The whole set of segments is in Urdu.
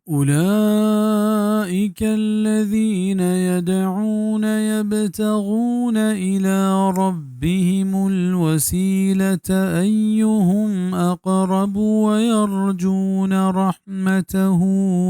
أولئك الذين يدعون يبتغون إلى ربهم الوسيلة أيهم أقرب ويرجون رحمته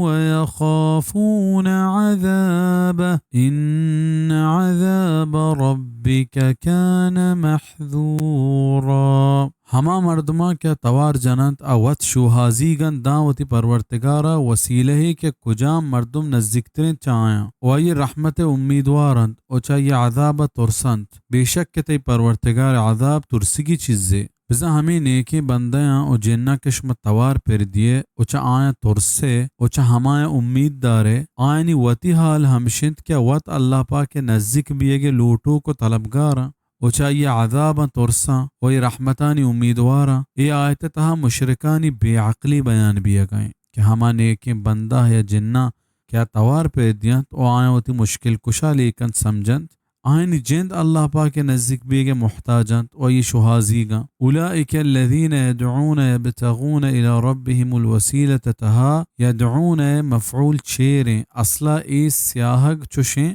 ويخافون عذابه إن عذاب ربك كان محذورا. ہما مردما کیا توار جنت اوت شوہازی گن داوتی پرورتگارا وسیلہ ہی کے کجام مردم نزدیکترین چاہیاں وائی رحمت امیدوارند او چاہیے عذاب ترسند بے شک کہ تی پرورتگار عذاب ترسگی چیزے بزا ہمیں نیکی بندیاں او جنہ کشم توار پر دیے او چا آیا ترسے او چا ہمایا امید دارے آئینی وتی حال ہمشند کیا وط اللہ پاک کے نزدیک بیے گے لوٹو کو طلبگارا او چاہیے عذاباں ترساں وہی رحمتانی امیدواراں. یہ آیت تہا مشرکانی بے عقلی بیان بیا گئیں کہ ہما نیکی بندہ یا جنہ کیا توار پہ دیاں تو آئیں ہوتی مشکل کشا لیکن سمجھند آئین جند اللہ پاک کے نزدیک بیگے محتاجند وہی شہازی گا. اولئک الذین یدعون یبتغون الی ربهم الوسیلۃ تہا یدعون مفعول چیریں اصلا ایس سیاہگ چشیں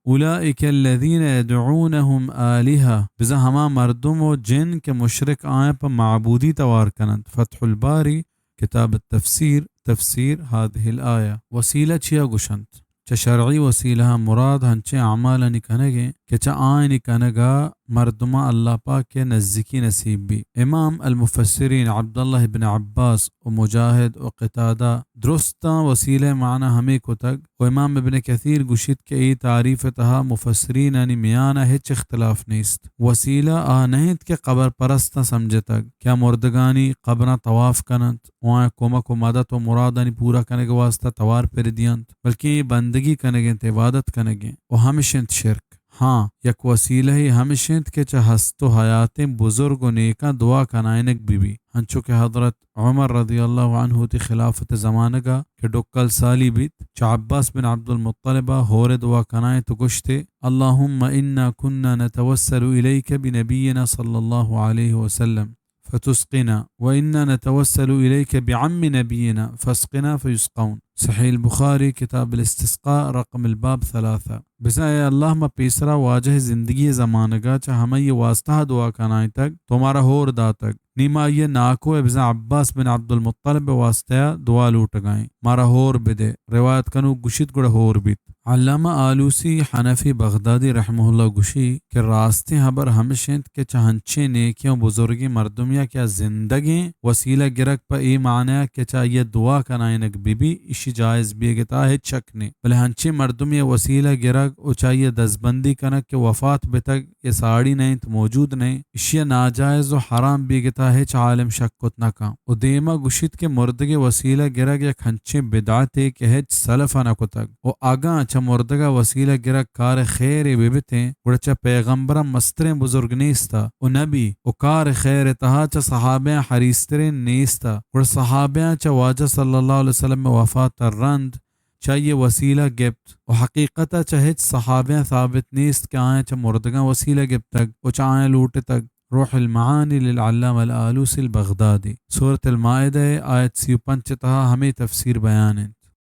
اولئک الذین یدعونہم آلہہ بزا ہما مردم و جن کے مشرک آئیں پر معبودی توار کنند. فتح الباری کتاب التفسیر تفسیر هذه الآیہ. وسیلہ چیا گشند چا شرعی وسیلہ مراد ہنچے اعمالانی کنگیں کہ چا آئینی کنگا مردمہ اللہ پاک کے نزدیکی نصیب بھی. امام المفسرین عبداللہ بن عباس و مجاہد و قتادہ درستاں وسیلہ معنی ہمیں کو تک و امام ابن کثیر گشت کے ای تعریف تہا مفسرین یعنی میانہ ہچ اختلاف نیست. وسیلہ آنہت کے قبر پرستہ سمجھے تک کیا مردگانی قبرہ طواف کنند وہاں کومک و مدد و مرادانی پورا کنگ واسطہ توار پر دیانت بلکہ یہ بندگی کنگیں عبادت کنگیں و ہمشنت شرک. ہاں یک وسیلہ ہی ہمشنت کے چا ہست و حیات بزرگ و نیکا دعا کنائنک بی ہنچو کہ حضرت عمر رضی اللہ عنہ تی خلافت زمانگا کہ ڈکل سالی بیت چا عباس بن عبد المطلبہ ہور دعا کنائن تو گشتے اللہم انا کننا نتوسل الیک بنبینا صلی اللہ علیہ وسلم فتسقنا وإنا نتوسل إليك بعم نبينا فاسقنا فيسقون. صحیح البخاری کتاب الاستسقاء رقم الباب 3. بسائے اللہ ما پیسرا واجہ زندگی زمانگا چا ہمیں یہ واسطہ دعا کنائیں تک تمہارا ہور دا تک نیما یہ ناکو ابزا عباس بن عبد المطلب واسطہ دعا لوٹ گائیں مارا ہور بدے روایت کنو گشت گڑا ہور بیت. علامہ آلوسی حنفی بغدادی رحمہ اللہ گشی کہ راستے حبر ہمشند کے چہنچے نیکیوں بزرگی مردمیہ کیا زندگی وسیلہ گرک پا ای معنی کہ چاہیے دعا کنائنک بی اشی جائز بیگتا ہے چک نے بلے ہنچے مردمیہ وسیلہ گرک او چاہیے دزبندی کنک کہ وفات بتک یہ ساڑی نہیں تو موجود نہیں اشیاء ناجائز و حرام بیگتا ہے عالم شکت نکا او دیما گشت کے مردگ وسیلہ گرک یا کھنچے بدعتے کہ ہچ سلفہ نکو تک او آگاں چا مردگا وسیلہ گرک کار خیر بیبتیں وڑچا پیغمبرم مسترین بزرگ نیستا او نبی او کار خیر تہا چا صحابیاں حریسترین نیستا وڑ صحابیاں چا واجہ صلی اللہ علیہ وسلم وفات رند چاہیے وسیلہ گپت و حقیقتا چاہیے صحابیاں ثابت نیست کہ آئیں چا مردگا وسیلہ گپ تک و چا آئیں لوٹ تک. روح المعانی للعلامہ الآلوسی البغدادی. سورة المائدہ آیت 55 تہا ہمیں تفسیر بیان ہے.